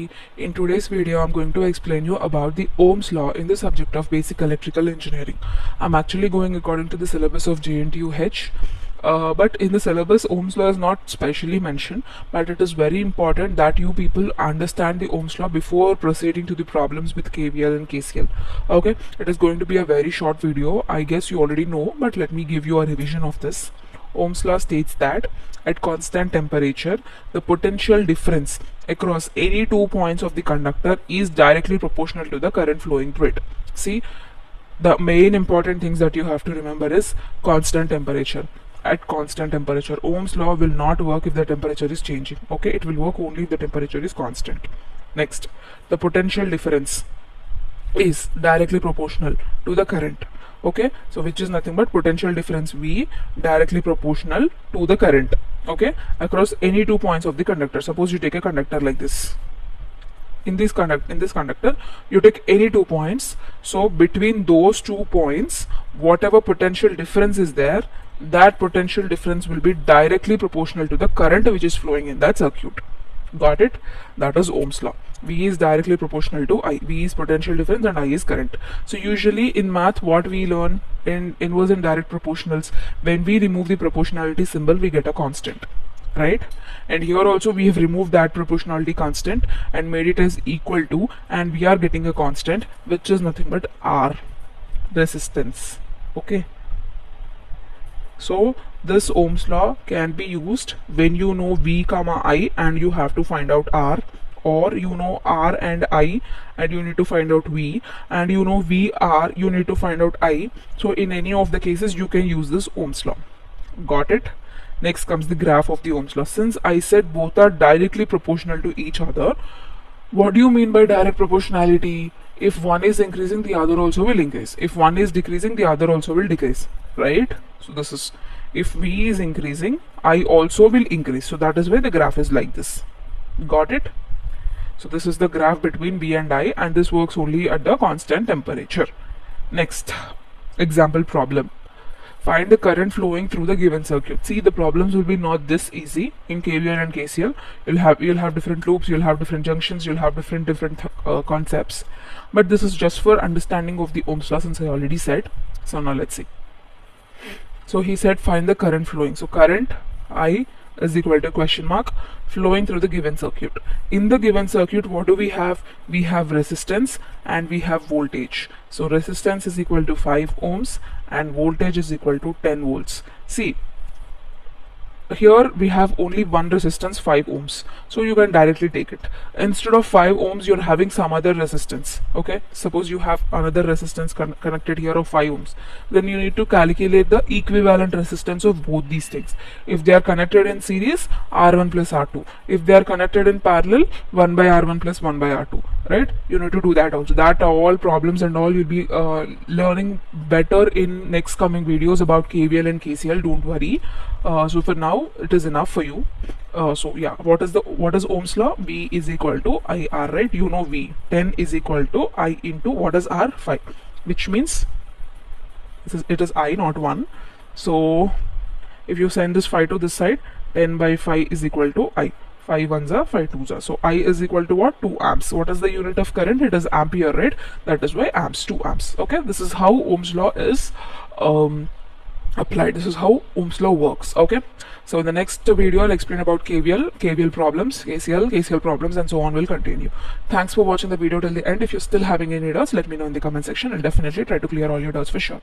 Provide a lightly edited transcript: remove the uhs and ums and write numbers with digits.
everybody. In today's video I'm going to explain you about the Ohm's law in the subject of basic electrical engineering. I'm actually going according to the syllabus of JNTU-H. But in the syllabus Ohm's law is not specially mentioned, but it is very important that you people understand the Ohm's law before proceeding to the problems with KVL and KCL. Okay, it is going to be a very short video. I guess you already know, but let me give you a revision of this. Ohm's law states that at constant temperature, the potential difference across any 2 points of the conductor is directly proportional to the current flowing through it. See, the main important things that you have to remember is constant temperature. At constant temperature, Ohm's law will not work if the temperature is changing. Okay, it will work only if the temperature is constant. Next, the potential difference is directly proportional to the current. Okay, so which is nothing but potential difference V directly proportional to the current, okay, across any 2 points of the conductor. Suppose you take a conductor like this. In this conductor you take any 2 points, so between those 2 points whatever potential difference is there, that potential difference will be directly proportional to the current which is flowing in that circuit. Got it? That is Ohm's law. V is directly proportional to I. V is potential difference and I is current. So usually in math what we learn in inverse and direct proportionals, when we remove the proportionality symbol we get a constant, right? And here also we have removed that proportionality constant and made it as equal to, and we are getting a constant which is nothing but R, resistance. Okay, so this Ohm's law can be used when you know V comma I and you have to find out R, or you know R and I and you need to find out V, and you know VR, you need to find out I. So in any of the cases you can use this Ohm's law. Got it? Next comes the graph of the Ohm's law. Since I said both are directly proportional to each other, what do you mean by direct proportionality? If one is increasing, the other also will increase. If one is decreasing, the other also will decrease, right? So this is, if V is increasing, I also will increase. So that is why the graph is like this. Got it? So this is the graph between V and I, and this works only at the constant temperature. Next, example problem. Find the current flowing through the given circuit. See, the problems will be not this easy in KVL and KCL. You'll have different loops, you'll have different junctions, you'll have different concepts. But this is just for understanding of the Ohm's law, since I already said. So now let's see. So he said find the current flowing. So current I is equal to question mark flowing through the given circuit. In the given circuit, what do we have? We have resistance and we have voltage. So resistance is equal to 5 ohms and voltage is equal to 10 volts. See, here we have only one resistance, 5 ohms, so you can directly take it. Instead of 5 ohms you're having some other resistance. Okay, suppose you have another resistance connected here of 5 ohms, then you need to calculate the equivalent resistance of both these things. If they are connected in series, R1 plus R2. If they are connected in parallel, 1 by R1 plus 1 by R2, right? You need to do that also. That all problems and all you'll be learning better in next coming videos about KVL and KCL. Don't worry. So for now it is enough for you. So yeah, what is Ohm's law? V is equal to IR, right? You know V. 10 is equal to I into what is R? 5, which means it is I, not 1. So if you send this 5 to this side, 10 by 5 is equal to I. 5 ones are 5 twos are. So I is equal to what? 2 amps. What is the unit of current? It is ampere, right? That is why amps, 2 amps. Okay, this is how Ohm's law is applied. This is how Ohm's law works. Okay, so in the next video I'll explain about KVL problems, KCL problems, and so on will continue. Thanks for watching the video till the end. If you're still having any doubts, let me know in the comment section. I'll definitely try to clear all your doubts for sure.